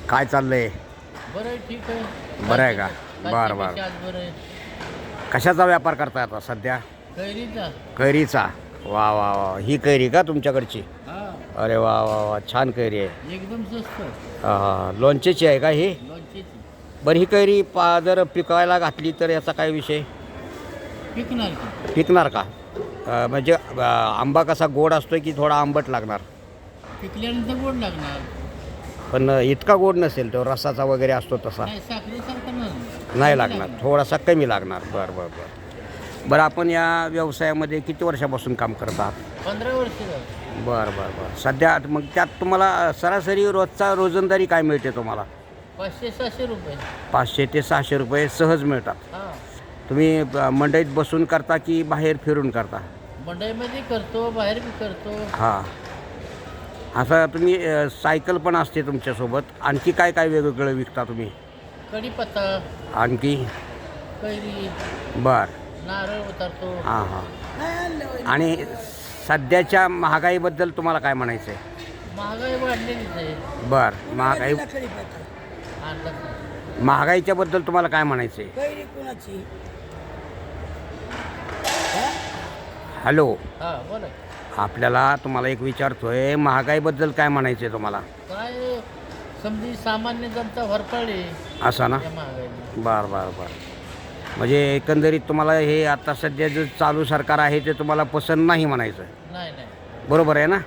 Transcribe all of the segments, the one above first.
काय चाललंय? बरं आहे, ठीक आहे. बरं आहे का? कालच्या- बरं, बरं. कालच्यापेक्षा आज बरं आहे. कशाचा व्यापार करताय आता सध्या? कैरीचा. कैरीचा. वा वा वा, ही कैरी का तुमच्याकडची? हा, अरे वा वा वा, छान कैरी आहे. एकदम स्वस्त. लोणचेची आहे का ही? लोणचीची. बरं, ही कैरी जर पिकायला घातली तर याचा काय विषय? पिकणार की? पिकणार का? म्हणजे आंबा कसा गोड असतोय की थोडा आंबट लागणार? पिकल्यानंतर गोड लागणार. पण इतका गोड नसेल तो, रसाचा वगैरे असतो तसा नाही, साखरेसारखं नाही लागणार, थोडासा कमी लागणार. बरं बरं बरं. बरं, आपण या व्यवसायामध्ये किती वर्षापासून काम करत आहात? 15 वर्ष झाली. बरं बरं बरं. सध्या मग त्यात तुम्हाला सरासरी रोजचा रोजंदारी काय मिळते तुम्हाला? 500-600 रुपये. 500 ते 600 रुपये सहज मिळतात. हा, तुम्ही मंडईत बसून करता की बाहेर फिरून करता? मंडईमध्ये करतो, बाहेर बी करतो. हां. असं तुम्ही सायकल पण असते तुमच्यासोबत. आणखी काय काय वेगवेगळं विकता तुम्ही? कढीपत्ता, आणखी? कैरी, बरं. नारळ उतारतो. हां हां. आणि सध्याच्या महागाईबद्दल तुम्हाला काय म्हणायचं आहे? महागाई वाढलेलीच आहे. बरं, आणलं. महागाईच्याबद्दल तुम्हाला काय म्हणायचं आहे? कैरी कुणाची? हॅलो, हा, बोला. आपल्याला तुम्हाला एक विचारतोय, महागाईबद्दल काय म्हणायचं आहे तुम्हाला? काय समजी सामान्य जनता भरपाळी असं ना? या महागाईने. बरं बरं बरं. म्हणजे एकंदरीत तुम्हाला हे आता सध्या जे चालू सरकार आहे ते तुम्हाला पसंत नाही म्हणायचं? नाही नाही. बरोबर आहे ना?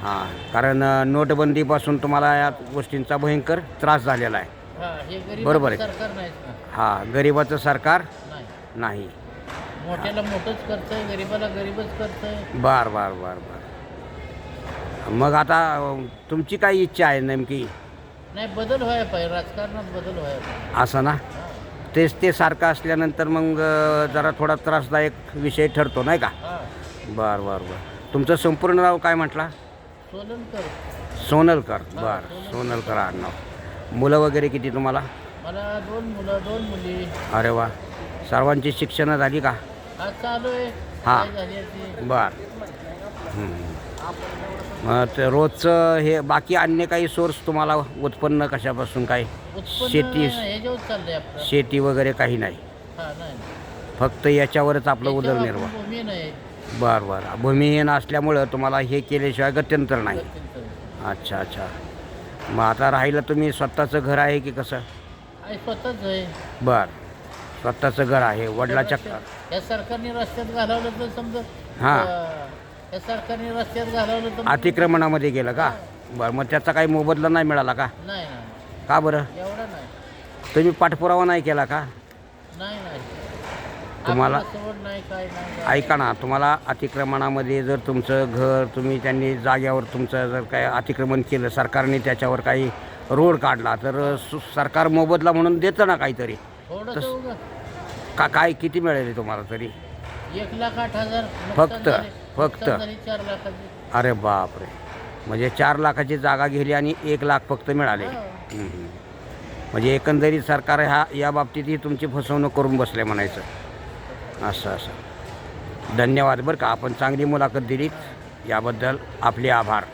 हां, कारण नोटबंदीपासून तुम्हाला या गोष्टींचा भयंकर त्रास झालेला आहे. हा, हे गरीब बरोबर आहे. सरकार नाहीच ना. हां, गरिबाचं सरकार नाही. नाही. मोठ्याला मोठंच करतंय, गरीबाला गरीबच करतंय. बरं बरं बरं बरं. मग आता तुमची काय इच्छा आहे नेमकी? नाही, बदल व्हायला पाहिजे, राजकारणात बदल व्हायला पाहिजे. असं ना? हा, तेच ते सारखं असल्यानंतर मग जरा थोडा त्रासदायक विषय ठरतो नाही का? हा. बरं बरं बरं. तुमचं संपूर्ण नाव काय म्हटला? सोलनकर. सोनलकर. बरं, सोनलकर आडनाव. मुलं वगैरे किती तुम्हाला? मला 2 मुलं 2 मुली. अरे वा. सर्वांची शिक्षणं झाली का? आज चालू आहे. हा. काय झाली आहे ती? बरं. मग ते रोजचं हे बाकी अन्य काही सोर्स तुम्हाला उत्पन्न कशापासून काय? उत्पन्न शेती ह्याच्यावर चाललंय आपलं. शेती वगैरे काही नाही? हा, नाही. फक्त याच्यावरच आपलं याच्यावर उदरनिर्वाह? आपण भूमी नाही. बरं बरं. भूमिहीन असल्यामुळं तुम्हाला हे केल्याशिवाय गत्यंतर नाही? अच्छा अच्छा. मग आता राहिलं तुम्ही स्वतःचं घर आहे की कसं? आहे, स्वतःच आहे. बरं, स्वतःचं घर आहे. वडिलाच्या या सरकारने रस्त्यात घालवलं तर समजा. हां. या सरकारने रस्त्यात घालवलं तर मग- अतिक्रमणामध्ये गेलं का? बरं, मग त्याचा काही मोबदला नाही मिळाला का? नाही नाही, का बरं? एवढं नाही. तुम्ही पाठपुरावा नाही केला का? नाही नाही. तुम्हाला आपल्याला सवड नाही, काय नाही. ऐका ना, तुम्हाला अतिक्रमणामध्ये जर तुमचं घर त्यांनी जाग्यावर तुमचं जर काय अतिक्रमण केलं, सरकारने त्याच्यावर काही रोड काढला तर सरकार मोबदला म्हणून देतं ना काहीतरी? थोडंसं उगा. काय किती मिळेल तुम्हाला तरी? 1,08,000. फक्त? 4 लाखाची. अरे बापरे. म्हणजे 4 लाखाची जागा गेली आणि 1 लाख फक्त मिळाले. हा. म्हणजे एकंदरीत सरकार या बाबतीतही तुमची फसवणूक करून बसले म्हणायचं. असं असं. धन्यवाद बरं का, आपण चांगली मुलाखत दिलीत, याबद्दल आपले आभार.